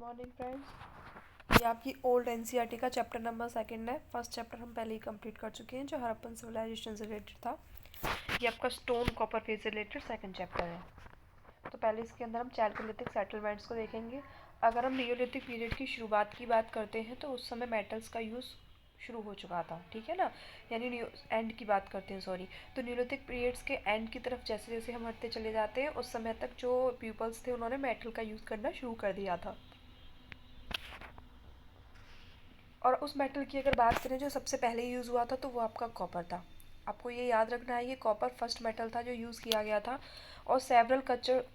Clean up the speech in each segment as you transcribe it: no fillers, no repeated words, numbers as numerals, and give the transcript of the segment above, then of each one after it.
Morning friends. ये आपकी old NCERT का चैप्टर नंबर सेकंड है। फर्स्ट चैप्टर हम पहले ही कंप्लीट कर चुके हैं जो हड़प्पन सिविलाइजेशन से रिलेटेड था। ये आपका स्टोन कॉपर फेज से रिलेटेड सेकंड चैप्टर है। तो पहले इसके अंदर हम चैल्कोलिथिक सेटलमेंट्स को देखेंगे। अगर हम नियोलिथिक पीरियड की शुरुआत की बात करते हैं तो उस समय मेटल्स का यूज़ शुरू हो चुका था, ठीक है ना, यानी एंड की बात करते हैं, सॉरी। तो न्यूलिथिक पीरियड्स के एंड की तरफ जैसे जैसे हम हटते चले जाते हैं उस समय तक जो पीपल्स थे उन्होंने मेटल का यूज़ करना शुरू कर दिया था। और उस मेटल की अगर बात करें जो सबसे पहले यूज़ हुआ था तो वो आपका कॉपर था। आपको ये याद रखना है, ये कॉपर फर्स्ट मेटल था जो यूज़ किया गया था। और सेवरल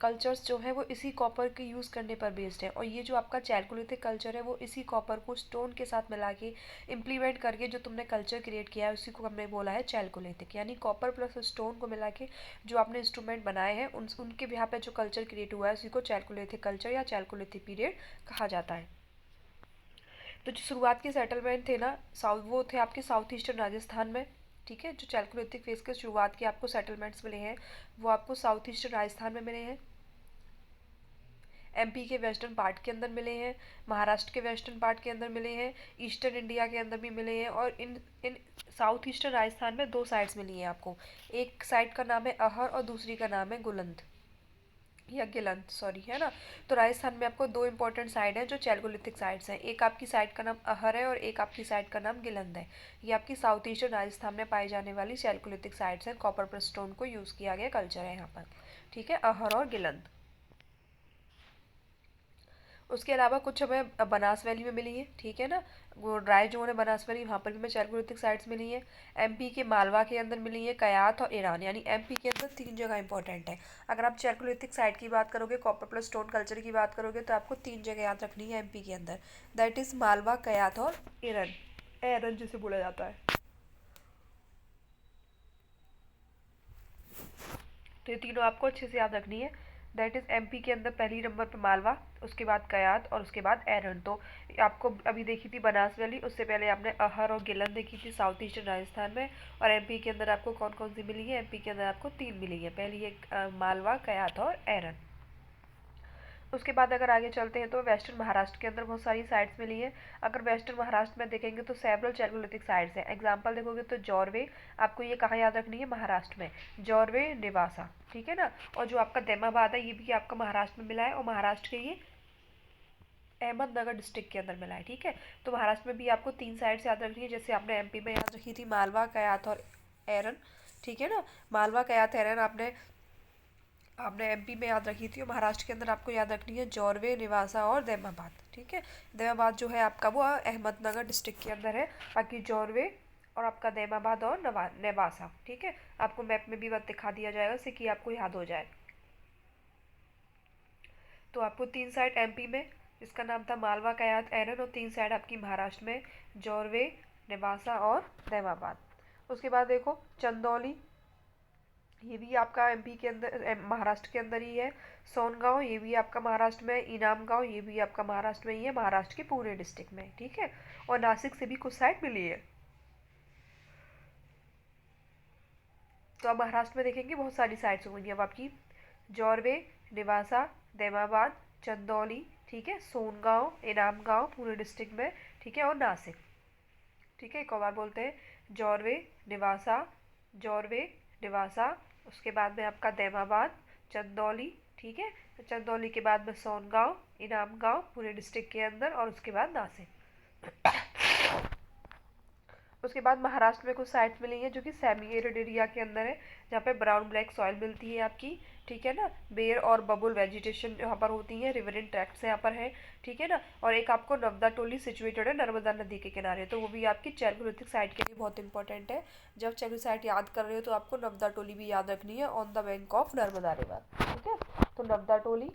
कल्चर्स जो है वो इसी कॉपर के यूज़ करने पर बेस्ड है। और ये जो आपका चैल्कोलिथिक कल्चर है वो इसी कॉपर को स्टोन के साथ मिला के इम्प्लीमेंट करके जो तुमने कल्चर क्रिएट किया है उसी को हमने बोला है चैल्कोलिथिक, यानी कॉपर प्लस स्टोन को मिला के जो आपने इंस्ट्रूमेंट बनाए हैं उनके यहाँ पे जो कल्चर क्रिएट हुआ है उसी को चैल्कोलिथिक कल्चर या चैल्कोलिथिक पीरियड कहा जाता है। तो जो शुरुआत के सेटलमेंट थे ना वो थे आपके साउथ ईस्टर्न राजस्थान में, ठीक है। जो चैल्कोलिथिक फेज के शुरुआत के आपको सेटलमेंट्स मिले हैं वो आपको साउथ ईस्टर्न राजस्थान में मिले हैं, एमपी के वेस्टर्न पार्ट के अंदर मिले हैं, महाराष्ट्र के वेस्टर्न पार्ट के अंदर मिले हैं, ईस्टर्न इंडिया के अंदर भी मिले हैं। और इन इन साउथ ईस्टर्न राजस्थान में दो साइड्स मिली हैं आपको। एक साइड का नाम है अहर और दूसरी का नाम है गुलंद या गिलंद, सॉरी, है ना। तो राजस्थान में आपको दो इंपॉर्टेंट साइड हैं जो चैल्कोलिथिक साइड्स हैं। एक आपकी साइड का नाम अहर है और एक आपकी साइड का नाम गिलंद है। ये आपकी साउथ ईस्टर्न राजस्थान में पाई जाने वाली चैल्कोलिथिक साइड्स हैं। कॉपर प्लस स्टोन को यूज़ किया गया कल्चर है यहाँ पर, ठीक है, अहर और गिलंद। उसके अलावा कुछ हमें बनास वैली में मिली है, ठीक है ना। वो ड्राई जोन है बनास वैली, वहाँ पर भी हमें चैल्कोलिथिक साइट्स मिली है। एमपी के मालवा के अंदर मिली है, कयाथ और ईरान, यानी एमपी के अंदर तीन जगह इंपॉर्टेंट है। अगर आप चैल्कोलिथिक साइट की बात करोगे, कॉपर प्लस स्टोन कल्चर की बात करोगे तो आपको तीन जगह याद रखनी है एमपी के अंदर, दैट इज़ मालवा, कयाथ और ईरान, एरन जिसे बोला जाता है। तो ये तीनों आपको अच्छे से याद रखनी है। दैट इज़ एमपी के अंदर पहली नंबर पर मालवा, उसके बाद कयात और उसके बाद एरन। तो आपको अभी देखी थी बनास वैली, उससे पहले आपने अहर और गिलन देखी थी साउथ ईस्टर्न राजस्थान में। और एमपी के अंदर आपको कौन कौन सी मिली है? एमपी के अंदर आपको तीन मिली है, पहली एक मालवा, कयात और एरन। उसके बाद अगर आगे चलते हैं तो वेस्टर्न महाराष्ट्र के अंदर बहुत सारी साइट्स मिली है। अगर वेस्टर्न महाराष्ट्र में देखेंगे तो सेवरल चैल्कोलिथिक साइट्स हैं। एग्जांपल देखोगे तो जॉर्वे, आपको ये कहाँ याद रखनी है? महाराष्ट्र में, जॉर्वे, नेवासा, ठीक है ना। और जो आपका दैमाबाद है ये भी आपका महाराष्ट्र में मिला है और महाराष्ट्र के ये अहमदनगर डिस्ट्रिक्ट के अंदर मिला है, ठीक है। तो महाराष्ट्र में भी आपको तीन साइट्स याद रखनी है, जैसे आपने एमपी में याद रखी थी मालवा, कयाथ और एरन, ठीक है ना। मालवा, कयाथ, एरन आपने आपने एमपी में याद रखी थी और महाराष्ट्र के अंदर आपको याद रखनी है जॉर्वे, निवासा और दैमाबाद, ठीक है। दैमाबाद जो है आपका वो अहमदनगर डिस्ट्रिक्ट के अंदर है। बाकी जॉर्वे और आपका दैमाबाद और नेवासा, ठीक है। आपको मैप में भी वक्त दिखा दिया जाएगा जिससे कि आपको याद हो जाए। तो आपको तीन साइड एमपी में जिसका नाम था मालवा, कयात, एरन, और तीन साइड आपकी महाराष्ट्र में जॉर्वे, नेवासा और दैमाबाद। उसके बाद देखो चंदौली, ये भी आपका एमपी के अंदर महाराष्ट्र के अंदर ही है। सोनगांव, ये भी आपका महाराष्ट्र में। इनाम गांव, ये भी आपका महाराष्ट्र में ही है, महाराष्ट्र के पुणे डिस्ट्रिक्ट में, ठीक है। और नासिक से भी कुछ साइड मिली है। तो अब महाराष्ट्र में देखेंगे बहुत सारी साइट्स होंगी अब आपकी, जॉर्वे, निवासा, दैमाबाद, चंदौली, ठीक है, सोनगांव, इनाम गांव पुणे डिस्ट्रिक्ट में, ठीक है, और नासिक, ठीक है। एक और बार बोलते हैं, जॉर्वे, निवासा, जॉर्वे, निवासा, उसके बाद में आपका दैमाबाद, चंदौली, ठीक है। तो चंदौली के बाद में सोनगांव, इनाम गांव पुणे डिस्ट्रिक्ट के अंदर, और उसके बाद नासिक। उसके बाद महाराष्ट्र में कुछ साइट्स मिली हैं जो कि सेमी एरिड एरिया के अंदर है, जहाँ पे ब्राउन ब्लैक सॉइल मिलती है आपकी, ठीक है ना। बेर और बबुल वेजिटेशन यहाँ पर होती है, रिवरन ट्रैक्ट्स यहाँ पर है, ठीक है ना। और एक आपको नर्मदा टोली सिचुएटेड है नर्मदा नदी के किनारे, तो वो भी आपकी चैल्कोलिथिक साइट के लिए बहुत इंपॉर्टेंट है। जब चैल्कोलिथिक साइट याद कर रहे हो तो आपको नर्मदा टोली भी याद रखनी है, on the bank of Narmada river, ठीक है। तो नर्मदा टोली,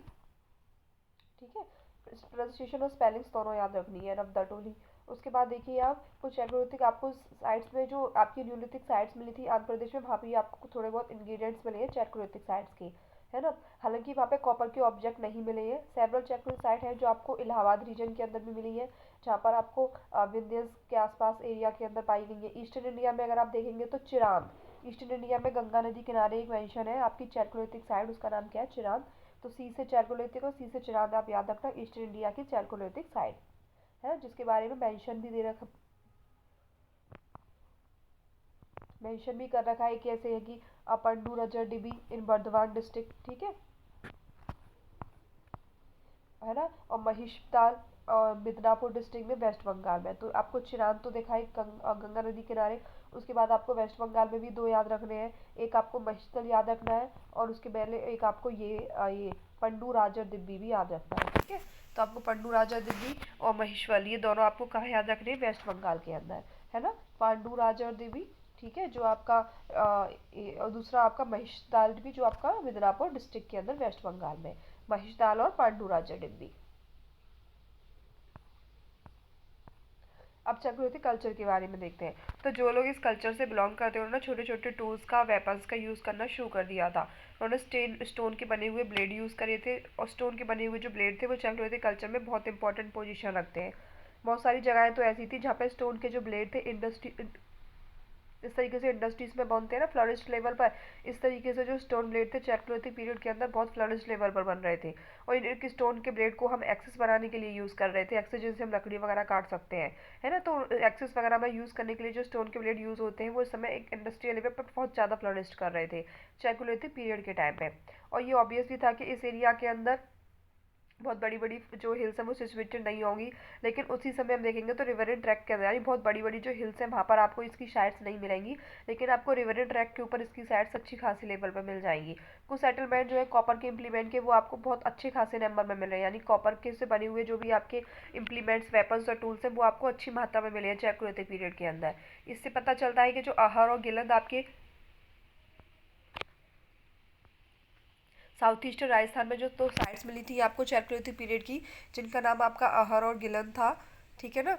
ठीक है, प्रोनाउंसिएशन और स्पेलिंग्स दोनों याद रखनी है, नर्मदा टोली। उसके बाद देखिए आप कुछ चैल्कोलिथिक आपको साइट्स में जो आपकी न्यूलिथिक साइट्स मिली थी आंध्र प्रदेश में, वहाँ भी आपको थोड़े बहुत इंग्रेडिएंट्स मिले हैं चैल्कोलिथिक साइट्स के, है ना। हालांकि वहाँ पे कॉपर के ऑब्जेक्ट नहीं मिले हैं। सेवरल चैल्कोलिथिक साइट है जो आपको इलाहाबाद रीजन के अंदर भी मिली है, जहाँ पर आपको विंध्यस के आसपास एरिया के अंदर पाई गई है। ईस्टर्न इंडिया में अगर आप देखेंगे तो चिरांद, ईस्टर्न इंडिया में गंगा नदी किनारे एक मेंशन है आपकी चैल्कोलिथिक साइट, उसका नाम क्या है? चिरांद। तो सी से चैलकोलिथिक और सी से चिरांद आप याद रखना ईस्टर्न इंडिया की चैलकोलिथिक साइड है, जिसके बारे में मेंशन भी कर रखा है। कैसे है कि अपंडू रजर डिबी इन बर्धमान डिस्ट्रिक्ट, ठीक है ना, और महिषताल और मिदनापुर डिस्ट्रिक्ट में वेस्ट बंगाल में। तो आपको चिरांद तो देखा है गंगा नदी किनारे। उसके बाद आपको वेस्ट बंगाल में भी दो याद रखने हैं, एक आपको महिषताल याद रखना है और उसके पहले एक आपको ये पंडू राजर दिब्बी भी याद रखना है, ठीक है। तो आपको पंडू राजर दिब्बी और महिषवाल ये दोनों आपको कहाँ याद रखने हैं, वेस्ट बंगाल के अंदर, है ना। पांडू राजर दिब्बी, ठीक है, जो आपका और दूसरा आपका महिषताल भी जो आपका मिदनापुर डिस्ट्रिक्ट के अंदर वेस्ट बंगाल में, महिषताल और पांडू राजर डिब्बी। अब चक्रवर्ती कल्चर के बारे में देखते हैं। तो जो लोग इस कल्चर से बिलोंग करते हैं उन्होंने छोटे छोटे टूल्स का, वेपन्स का यूज़ करना शुरू कर दिया था। उन्होंने स्टोन के बने हुए ब्लेड यूज़ करे थे, और स्टोन के बने हुए जो ब्लेड थे वो चक्रवर्ती कल्चर में बहुत इंपॉर्टेंट पोजीशन रखते हैं। बहुत सारी जगहें तो ऐसी थी जहाँ पे स्टोन के जो ब्लेड थे इस तरीके से इंडस्ट्रीज में बनते हैं ना फ्लरिश्ड लेवल पर, इस तरीके से जो स्टोन ब्लेड थे चैल्कोलिथिक पीरियड के अंदर बहुत फ्लरिश्ड लेवल पर बन रहे थे। और इन स्टोन के ब्लेड को हम एक्सेस बनाने के लिए यूज़ कर रहे थे, एक्सेस जिनसे हम लकड़ी वगैरह काट सकते हैं, है ना। तो एक्सेस वगैरह में यूज़ करने के लिए जो स्टोन के ब्लेड यूज़ होते हैं वो इस समय एक इंडस्ट्रियल लेवल पर बहुत ज़्यादा फ्लरिश्ड कर रहे थे चैल्कोलिथिक पीरियड के टाइम पे। और ये ऑब्वियस भी था कि इस एरिया के अंदर बहुत बड़ी बड़ी जो हिल्स हैं वो सिचुएटेड नहीं होंगी, लेकिन उसी समय हम देखेंगे तो रिवरन ट्रैक के अंदर यानी बहुत बड़ी बड़ी जो हिल्स हैं वहाँ पर आपको इसकी साइड्स नहीं मिलेंगी, लेकिन आपको रिवरन ट्रैक के ऊपर इसकी साइड्स अच्छी खासी लेवल पर मिल जाएंगी। कुछ सेटलमेंट जो है कॉपर के इम्प्लीमेंट के वो आपको बहुत अच्छे खासे नंबर में मिल रहे हैं, यानी कॉपर के से बने हुए जो भी आपके इम्प्लीमेंट्स, वेपन्स और टूल्स हैं वो आपको अच्छी मात्रा में मिले हैं चैल्कोलिथिक पीरियड के अंदर। इससे पता चलता है कि जो अहर और गिलंद आपके साउथ ईस्टर्न राजस्थान में जो तो साइट्स मिली थी आपको चैल्कोलिथिक पीरियड की, जिनका नाम आपका अहर और गिलन था, ठीक है ना,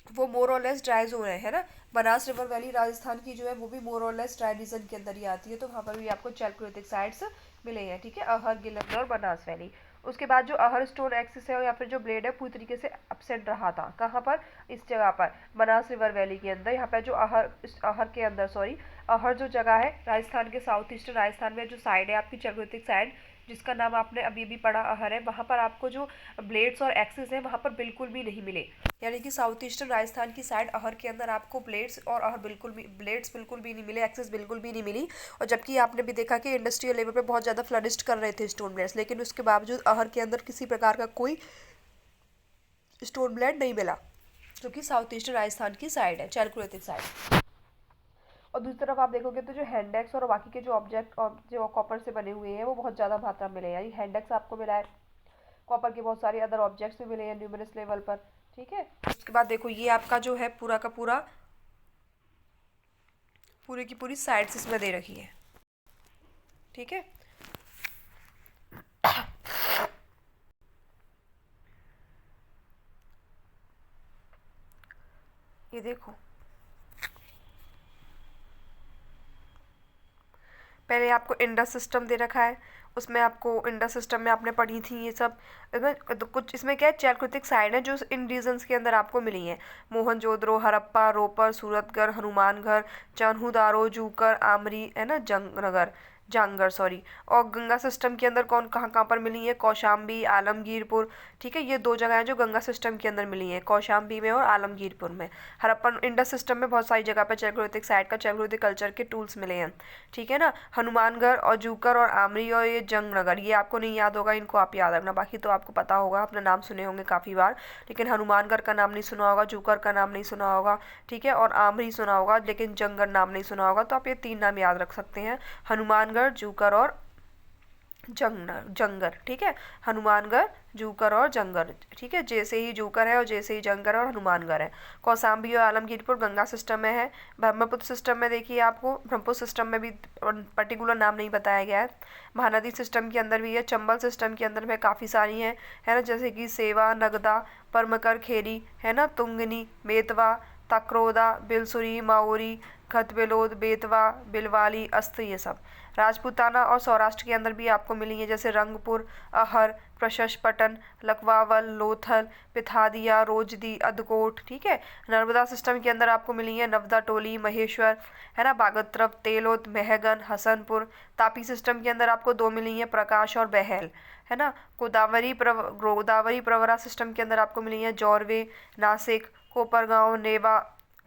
वो मोर और लेस ड्राई जोन है ना। बनास रिवर वैली राजस्थान की जो है वो भी मोर और लेस ड्राई रीजन के अंदर ही आती है, तो वहाँ पर भी आपको चैल्कोलिथिक साइट्स मिले हैं, ठीक है, अहर गिलन और बनास वैली। उसके बाद जो अहर स्टोन एक्सिस है या फिर जो ब्लेड है पूरी तरीके से अपसेंट रहा था, कहाँ पर, इस जगह पर बनास रिवर वैली के अंदर। यहाँ पर जो अहर के अंदर अहर जो जगह है राजस्थान के साउथ ईस्टर्न राजस्थान में जो साइड है आपकी चक्रवर्ती साइड, जिसका नाम आपने अभी भी पढ़ा अहर है, वहाँ पर आपको जो ब्लेड्स और एक्सेस हैं वहाँ पर बिल्कुल भी नहीं मिले। यानी कि साउथ ईस्टर्न राजस्थान की साइड अहर के अंदर आपको ब्लेड्स और अहर ब्लेड्स बिल्कुल भी नहीं मिले, एक्सेस बिल्कुल भी नहीं मिली। और जबकि आपने भी देखा कि इंडस्ट्रियल लेवल पे बहुत ज़्यादा फ्लरिश्ड कर रहे थे स्टोन ब्लेड्स, लेकिन उसके बावजूद अहर के अंदर किसी प्रकार का कोई स्टोन ब्लेड नहीं मिला, जो कि साउथ ईस्टर्न राजस्थान की साइड है, चैल्कोलिथिक साइड। और दूसरी तरफ आप देखोगे तो जो हैंडेक्स और बाकी के जो ऑब्जेक्ट और जो कॉपर से बने हुए हैं वो बहुत ज़्यादा मात्रा में मिले हैं, यानी हैंडेक्स आपको मिला है, कॉपर के बहुत सारे अदर ऑब्जेक्ट्स भी मिले हैं न्यूमरस लेवल पर, ठीक है। उसके बाद देखो ये आपका जो है पूरा का पूरा पूरी की पूरी साइड्स इसमें दे रखी है, ठीक है। ये देखो पहले आपको इंडस सिस्टम दे रखा है, उसमें आपको इंडस सिस्टम में आपने पढ़ी थी ये सब। इसमें तो कुछ इसमें क्या है, चैल्कोलिथिक साइड है जो इन रीजन्स के अंदर आपको मिली है, मोहनजोदड़ो, हड़प्पा, रोपर, सूरतगढ़, हनुमानगढ़, चान्हूदारो, जूकर, आमरी, है ना, जांगर सॉरी। और गंगा सिस्टम के अंदर कौन कहाँ कहाँ पर मिली है, कौशाम्बी, आलमगीरपुर, ठीक है, ये दो जगह हैं जो गंगा सिस्टम के अंदर मिली हैं, कौशाम्बी में और आलमगीरपुर में। हड़प्पन इंडस सिस्टम में बहुत सारी जगह पर चैल्कोलिथिक साइड का चैल्कोलिथिक कल्चर के टूल्स मिले हैं, ठीक है ना। हनुमानगढ़ और जूकर और आमरी और ये जंगनगर, ये आपको नहीं याद होगा, इनको आप याद रखना, बाकी तो आपको पता होगा, अपना नाम सुने होंगे काफ़ी बार, लेकिन हनुमानगढ़ का नाम नहीं सुना होगा, जूकर का नाम नहीं सुना होगा, ठीक है, और आमरी सुना होगा लेकिन जंगर नाम नहीं सुना होगा। तो आप ये तीन नाम याद रख सकते हैं, हनुमानगढ़, जूकर और जंगर, ठीक है, हनुमानगढ़, जूकर और जंगर, ठीक है, जैसे ही जूकर है और जैसे ही जंगर और हनुमानगढ़ है। कौशाम्बी और आलमगीरपुर गंगा सिस्टम में है। ब्रह्मपुत्र सिस्टम में देखिए आपको ब्रह्मपुत्र सिस्टम में भी पर्टिकुलर नाम नहीं बताया गया है। महानदी सिस्टम के अंदर भी है, चंबल सिस्टम के अंदर में काफ़ी सारी हैं, है ना, जैसे कि सेवा, नगदा, परमकर, खेरी, है ना, तुंगनी, बेतवा, तक्रोदा, बिलसुरी, माओरी, खतबिलोद, बेतवा, बिलवाली, अस्त, ये सब। राजपूताना और सौराष्ट्र के अंदर भी आपको मिली है, जैसे रंगपुर, अहर, प्रशस्पटन, लखवावल, लोथल, पिथादिया, रोजदी, अदकोट, ठीक है। नर्मदा सिस्टम के अंदर आपको मिली है नवदा टोली, महेश्वर, है ना, बागोत्रप, तेलोद, महगन, हसनपुर। तापी सिस्टम के अंदर आपको दो मिली है, प्रकाश और बहल, है ना। गोदावरी प्रवरा सिस्टम के अंदर आपको मिली है जोरवे, नासिक, कोपरगांव,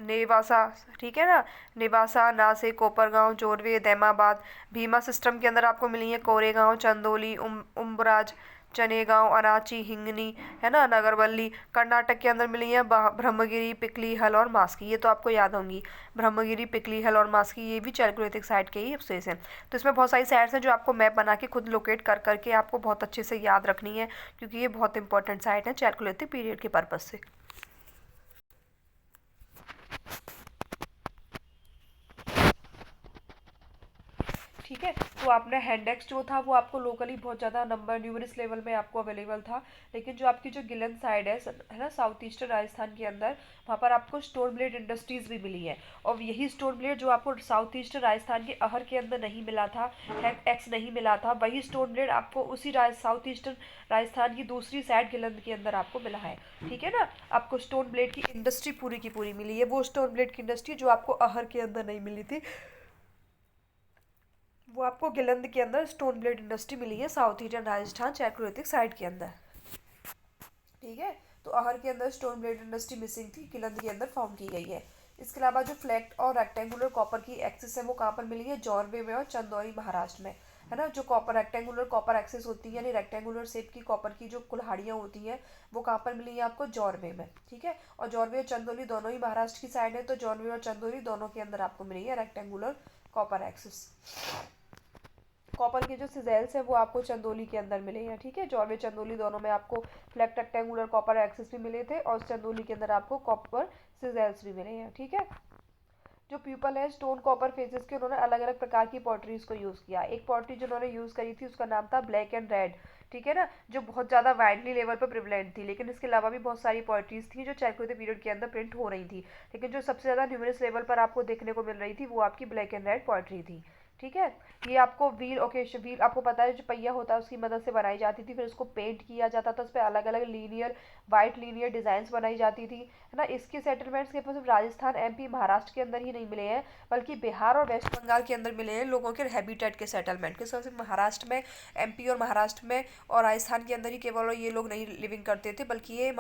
नेवासा, ठीक है ना, नेवासा, नासिक, कोपरगांव, जोरवे, दैमाबाद। भीमा सिस्टम के अंदर आपको मिली है कोरेगांव, चंदोली, उम्बराज, चनेगांव, अराची, हिंगनी, है ना, नगरवल्ली। कर्नाटक के अंदर मिली है ब्रह्मगिरी, पिकली, हल और मास्की, ये तो आपको याद होंगी। ब्रह्मगिरी, पिकली, हल और मास्की, ये भी चैलकुलेटिक साइट के ही प्लेस हैं। तो इसमें बहुत सारी साइट्स हैं जो आपको मैप बना के खुद लोकेट कर करके आपको बहुत अच्छे से याद रखनी है, क्योंकि ये बहुत इंपॉर्टेंट साइट है चैलकुलेटिक पीरियड के पर्पज से। ठीक है। तो आपने हैंडेक्स जो था वो आपको लोकली बहुत ज़्यादा नंबर न्यूमरस लेवल में आपको अवेलेबल था, लेकिन जो आपकी जो गिलन साइड है ना, साउथ ईस्टर्न राजस्थान के अंदर, वहाँ पर आपको स्टोन ब्लेड इंडस्ट्रीज भी मिली है। और यही स्टोन ब्लेड जो आपको साउथ ईस्टर्न राजस्थान के अहर के अंदर नहीं मिला था, एक्स नहीं मिला था, वही स्टोन ब्लेड आपको उसी साउथ ईस्टर्न राजस्थान की दूसरी साइड गिलंद के अंदर आपको मिला है। ठीक है ना, आपको स्टोन ब्लेड की इंडस्ट्री पूरी की पूरी मिली है, वो स्टोन ब्लेड की इंडस्ट्री जो आपको अहर के अंदर नहीं मिली थी, वो आपको गिलंद के अंदर स्टोन ब्लेड इंडस्ट्री मिली है साउथ ईस्टर्न राजस्थान चैक्रोलिथिक साइट के अंदर। ठीक है, तो अहर के अंदर स्टोन ब्लेड इंडस्ट्री मिसिंग थी, गिलंद के अंदर फाउंड की गई है। इसके अलावा जो फ्लैट और रेक्टेंगुलर कॉपर की एक्सिस है वो कहाँ पर मिली है, जॉर्वे में और चंदौली महाराष्ट्र में, है ना। जो कॉपर रेक्टेंगुलर कॉपर एक्सिस होती है, यानी रेक्टेंगुलर शेप की कॉपर की जो कुल्हाड़ियाँ होती हैं, वो कहाँ पर मिली है आपको, जॉर्वे में। ठीक है, और जॉर्वे और चंदौली दोनों ही महाराष्ट्र की साइड है, तो जॉर्वे और चंदौली दोनों के अंदर आपको मिली है रेक्टेंगुलर कॉपर एक्सिस। कॉपर के जो सिजेल्स हैं वो आपको चंदौली के अंदर मिले हैं। ठीक है, जॉर्वे चंदौली दोनों में आपको फ्लैट रेक्टेंगुलर कॉपर एक्सिस भी मिले थे, और चंदौली के अंदर आपको कॉपर सिजेल्स भी मिले हैं। ठीक है, जो पीपल है स्टोन कॉपर फेसेस के, उन्होंने अलग अलग प्रकार की पॉटरीज को यूज़ किया। एक पॉटरी जो उन्होंने यूज़ करी थी उसका नाम था ब्लैक एंड रेड, ठीक है ना, जो बहुत ज़्यादा वाइडली लेवल पर प्रिवलेंट थी। लेकिन इसके अलावा भी बहुत सारी पॉटरीज थी जो चैल्कोलिथिक पीरियड के अंदर प्रिंट हो रही थी, लेकिन जो सबसे ज़्यादा न्यूमरस लेवल पर आपको देखने को मिल रही थी वो आपकी ब्लैक एंड रेड पॉटरी थी। ठीक है, ये आपको व्हील ओकेशन, व्हील आपको पता है जो पहिया होता है उसकी मदद से बनाई जाती थी, फिर उसको पेंट किया जाता था, उस पर अलग अलग लीनियर वाइट लीनियर डिजाइंस बनाई जाती थी, है ना। इसके सेटलमेंट्स के सिर्फ राजस्थान, एमपी, महाराष्ट्र के अंदर ही नहीं मिले हैं, बल्कि बिहार और वेस्ट बंगाल के अंदर मिले हैं लोगों के हैबिटेट के सेटलमेंट के। सिर्फ महाराष्ट्र में, एमपी और महाराष्ट्र में और राजस्थान के अंदर ही केवल ये लोग नहीं लिविंग करते थे, बल्कि ये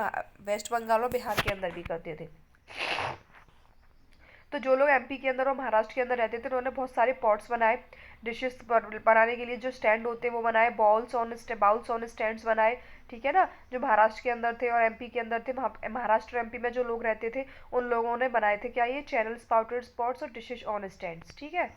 वेस्ट बंगाल और बिहार के अंदर भी करते थे। तो जो लोग एमपी के अंदर और महाराष्ट्र के अंदर रहते थे उन्होंने बहुत सारे पॉट्स बनाए, डिशेस बनाने के लिए जो स्टैंड होते हैं वो बनाए, बाउल्स ऑन स्टैंड्स बनाए। ठीक है ना, जो महाराष्ट्र के अंदर थे और एमपी के अंदर थे, महाराष्ट्र और एमपी में जो लोग रहते थे उन लोगों ने बनाए थे क्या, ये चैनल स्पाउटेड पॉट्स और डिशेस ऑन स्टैंड्स। ठीक है,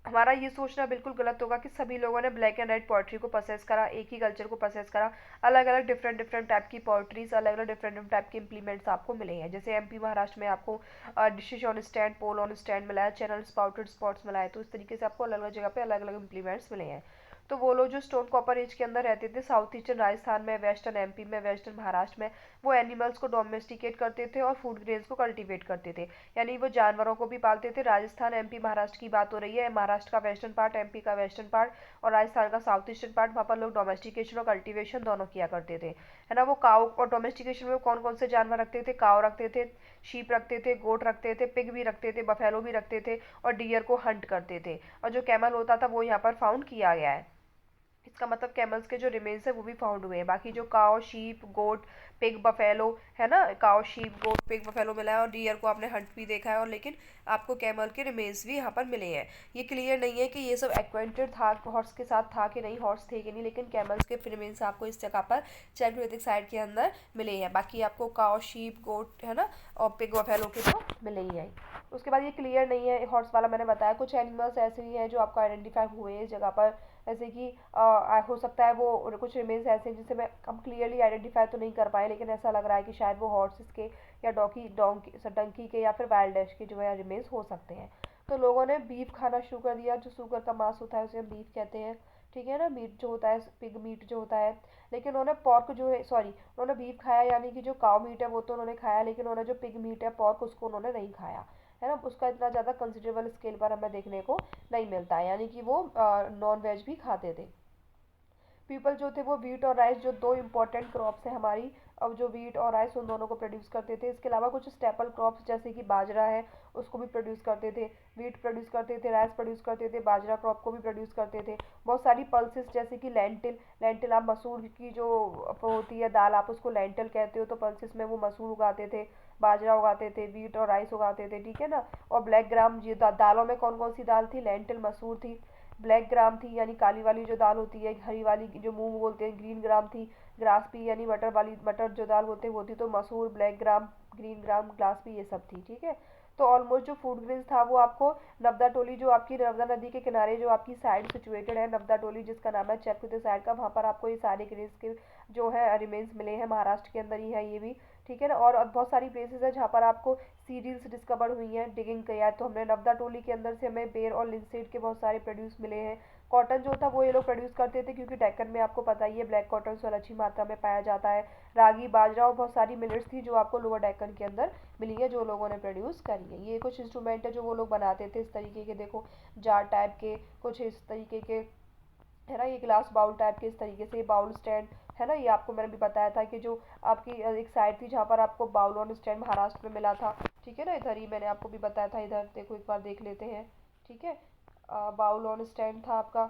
हमारा ये सोचना बिल्कुल गलत होगा कि सभी लोगों ने ब्लैक एंड रेड पोइट्री को पसेस करा, एक ही कल्चर को पसेस करा। अलग अलग डिफरेंट डिफरेंट टाइप की पोइट्रीज, अलग अलग डिफरेंट टाइप के इंप्लीमेंट्स आपको मिले हैं। जैसे एमपी महाराष्ट्र में आपको dishes on stand, pole on stand मिला है, चैनल स्पाउटेड स्पॉट्स मिला है, तो इस तरीके से आपको अलग अलग जगह पे अलग अलग इंप्लीमेंट्स मिले हैं। तो वो लोग जो स्टोन कॉपर एज के अंदर रहते थे साउथ ईस्टर्न राजस्थान में, वेस्टर्न एमपी में, वेस्टर्न महाराष्ट्र में, वो एनिमल्स को डोमेस्टिकेट करते थे और फूड ग्रेन्स को कल्टीवेट करते थे, यानी वो जानवरों को भी पालते थे। राजस्थान, एमपी, महाराष्ट्र की बात हो रही है, महाराष्ट्र का वेस्टर्न पार्ट, एमपी का वेस्टर्न पार्ट और राजस्थान का साउथ ईस्टर्न पार्ट, वहाँ पर लोग डोमेस्टिकेशन और कल्टीवेशन दोनों किया करते थे, है ना। वो काउ और डोमेस्टिकेशन में कौन कौन से जानवर रखते थे, काव रखते थे, शीप रखते थे, गोट रखते थे, पिग भी रखते थे, बफेलो भी रखते थे, और डियर को हंट करते थे। और जो कैमल होता था वो यहाँ पर फाउंड किया गया है, इसका मतलब कैमल्स के जो रिमेन्स है वो भी फाउंड हुए हैं। बाकी जो काव, शीप, गोट, पिग, बफेलो, है ना, काव, शीप, गोट, पिग, बफेलो मिला है, और डियर को आपने हंट भी देखा है, और लेकिन आपको कैमल के रिमेन्स भी यहाँ पर मिले हैं। ये क्लियर नहीं है कि ये सब एक्वेंटेड था हॉर्स के साथ था कि नहीं, हॉर्स थे कि नहीं, लेकिन कैमल्स के रिमेन्स आपको इस जगह पर चैक्रोलिथिक साइड के अंदर मिले हैं। बाकी आपको काव, शीप, गोट, है ना, और पिग, बफेलो के तो मिले ही हैं। उसके बाद ये क्लियर नहीं है, हॉर्स वाला मैंने बताया, कुछ एनिमल्स ऐसे ही हैं जो आपको आइडेंटिफाई हुए हैं इस जगह पर, जैसे कि हो सकता है वो कुछ रिमेन्स ऐसे हैं जिसे मैं हम क्लियरली आइडेंटिफाई तो नहीं कर पाए, लेकिन ऐसा लग रहा है कि शायद वो हॉर्सेस के या डंकी के या फिर वाइल्ड डैश के जो है रिमेन्स हो सकते हैं। तो लोगों ने बीफ खाना शुरू कर दिया, जो सुगर का मांस होता है उसे हम बीफ कहते हैं। ठीक है ना, मीट जो होता है, पिग मीट जो होता है। लेकिन उन्होंने पॉर्क जो है, सॉरी, उन्होंने बीफ खाया, यानी कि जो काउ मीट है वो तो उन्होंने खाया, लेकिन उन्होंने जो पिग मीट है, पॉर्क, उसको उन्होंने नहीं खाया, है ना। उसका इतना ज़्यादा कंसिडरेबल स्केल पर हमें देखने को नहीं मिलता है, यानी कि वो नॉन वेज भी खाते थे। पीपल जो थे वो वीट और राइस, जो दो इम्पोर्टेंट क्रॉप्स हैं हमारी, अब जो वीट और राइस उन दोनों को प्रोड्यूस करते थे। इसके अलावा कुछ स्टेपल क्रॉप्स जैसे कि बाजरा है, उसको भी प्रोड्यूस करते थे। वीट प्रोड्यूस करते थे, राइस प्रोड्यूस करते थे, बाजरा क्रॉप को भी प्रोड्यूस करते थे। बहुत सारी पल्सेस जैसे कि लेंटिल, लेंटिल आप मसूर की जो होती है दाल, आप उसको लेंटिल कहते हो, तो पल्सेस में वो मसूर उगाते थे, बाजरा उगाते थे, वीट और राइस उगाते थे, ठीक है ना। और ब्लैक ग्राम, ये दालों में कौन कौन सी दाल थी, लेंटिल, मसूर थी। ब्लैक ग्राम थी, यानी काली वाली जो दाल होती है, हरी वाली जो मूंग बोलते हैं, ग्रीन ग्राम थी। ग्रास पी यानी मटर वाली, मटर जो दाल बोलते हैं वो थी। तो मसूर, black gram, green gram, grass P, ये सब थी, ठीक है। तो ऑलमोस्ट जो फूड ग्रेन्स था वो आपको नर्मदा टोली, जो आपकी नर्मदा नदी के किनारे जो आपकी साइड सिचुएटेड है, नर्मदा टोली जिसका नाम है चक्रतीर्थ साइड का, वहाँ पर आपको ये सारे ग्रेन्स के जो है रिमेन्स मिले हैं। महाराष्ट्र के अंदर ही है ये भी, ठीक है ना। और बहुत सारी प्लेसेस है जहाँ पर आपको सीरियल्स डिस्कवर हुई हैं, डिगिंग किया है, तो हमने नर्मदा टोली के अंदर से हमें बेर और लिंसेड के बहुत सारे प्रोड्यूस मिले हैं। कॉटन जो था वो ये लोग प्रोड्यूस करते थे, क्योंकि डेक्कन में आपको पता ही है ब्लैक कॉटन और अच्छी मात्रा में पाया जाता है। रागी, बाजरा और बहुत सारी मिलेट्स थी जो आपको लोअर डेक्कन के अंदर मिली है, जो लोगों ने प्रोड्यूस करी है। ये कुछ इंस्ट्रूमेंट है जो वो लोग बनाते थे इस तरीके के, देखो जार टाइप के, कुछ इस तरीके के, है ना। ये ग्लास बाउल टाइप के इस तरीके से, बाउल स्टैंड, है ना। ये आपको मैंने भी बताया था कि जो आपकी एक साइड थी जहाँ पर आपको बाउल ऑन स्टैंड महाराष्ट्र में मिला था, ठीक है ना। इधर ही मैंने आपको भी बताया था, इधर देखो, एक बार देख लेते हैं, ठीक है। बाउल ऑन स्टैंड था आपका,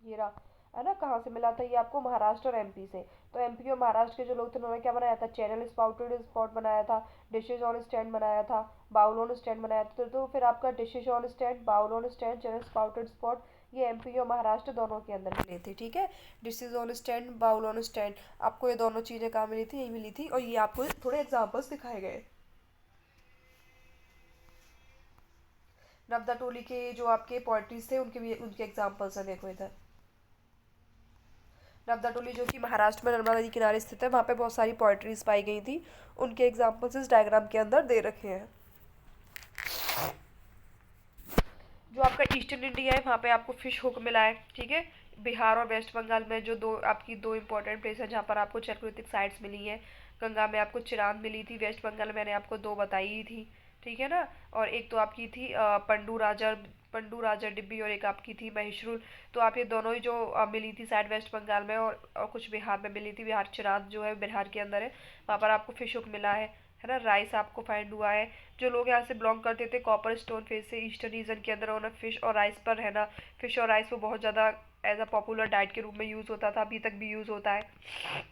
ये रहा, है ना। कहाँ से मिला था ये आपको, महाराष्ट्र और एमपी से। तो एमपी और महाराष्ट्र के जो लोग थे उन्होंने क्या बनाया था, चैनल स्पाउटेड स्पॉट बनाया था, डिशेज ऑन स्टैंड बनाया था, बाउल ऑन स्टैंड बनाया था। तो फिर आपका dishes on stand, bowl on stand, channel spouted spot, ये एमपी और महाराष्ट्र दोनों के अंदर मिले थे, ठीक है। Dishes on stand, bowl on stand, आपको ये दोनों चीज़ें कहाँ मिली थी, यही मिली थी। और ये आपको थोड़े एग्जाम्पल्स दिखाए गए। नब्दा टोली के जो आपके पोइट्रीज थे उनके भी उनके एग्जाम्पल्स हैं, देखो इधर। नर्मदा टोली जो कि महाराष्ट्र में नर्मदा नदी किनारे स्थित है, वहाँ पे बहुत सारी पोइट्रीज पाई गई थी। उनके एग्जाम्पल्स इस डायग्राम के अंदर दे रखे हैं। जो आपका ईस्टर्न इंडिया है वहाँ पे आपको फिश हुक मिला है, ठीक है। बिहार और वेस्ट बंगाल में जो दो इंपॉर्टेंट प्लेस है जहाँ पर आपको चक्रातीर्थ साइट्स मिली है। गंगा में आपको चिरांद मिली थी, वेस्ट बंगाल में मैंने आपको दो बताई ही थी, ठीक है ना। और एक तो आपकी थी पंडू राजा डिब्बी, और एक आपकी थी महेश्वरुल। तो आप ये दोनों ही जो मिली थी साइड वेस्ट बंगाल में, और कुछ बिहार में मिली थी। बिहार चिरांद जो है बिहार के अंदर है, वहाँ पर आपको फिश हुक मिला है ना। राइस आपको फाइंड हुआ है। जो लोग यहाँ से बिलोंग करते थे कॉपर स्टोन फेस से, ईस्टर्न रीजन के अंदर, उन्होंने फिश और राइस पर रहना, फिश और राइस वो बहुत ज़्यादा एज अ पॉपुलर डाइट के रूप में यूज़ होता था, अभी तक भी यूज़ होता है।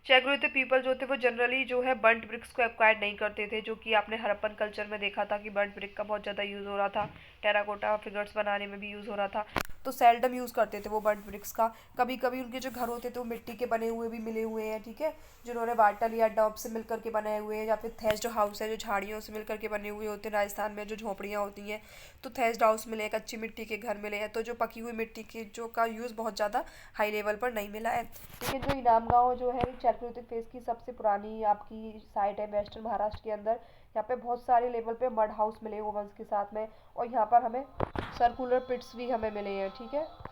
चैग्रोइथ पीपल जो थे वो जनरली जो है बर्न्ट ब्रिक्स को एक्वायर नहीं करते थे, जो कि आपने हड़प्पन कल्चर में देखा था कि बर्न्ट ब्रिक का बहुत ज़्यादा यूज़ हो रहा था, टेराकोटा फिगर्स बनाने में भी यूज़ हो रहा था। तो सेल्डम यूज़ करते थे वो बर्न्ट ब्रिक्स का। कभी कभी उनके जो घर होते थे वो मिट्टी के बने हुए भी मिले हुए हैं, ठीक है। जिन्होंने वाटल या डब से मिल करके बनाए हुए हैं, या फिर थेस्ड हाउस है जो झाड़ियों से मिल करके बने हुए होते हैं। राजस्थान में जो झोपड़ियाँ होती हैं, तो थेस्ड हाउस मिले हैं, कच्ची मिट्टी के घर मिले हैं। तो जो पकी हुई मिट्टी की जो का यूज़ बहुत ज़्यादा हाई लेवल पर नहीं मिला है। लेकिन जो इनाम गाँव जो है चैक्रोटिक फेस की सबसे पुरानी आपकी साइट है वेस्टर्न महाराष्ट्र के अंदर। यहाँ पे बहुत सारे लेवल पे मड हाउस मिले ओवंस के साथ में, और यहाँ पर हमें सर्कुलर पिट्स भी हमें मिले हैं, ठीक है।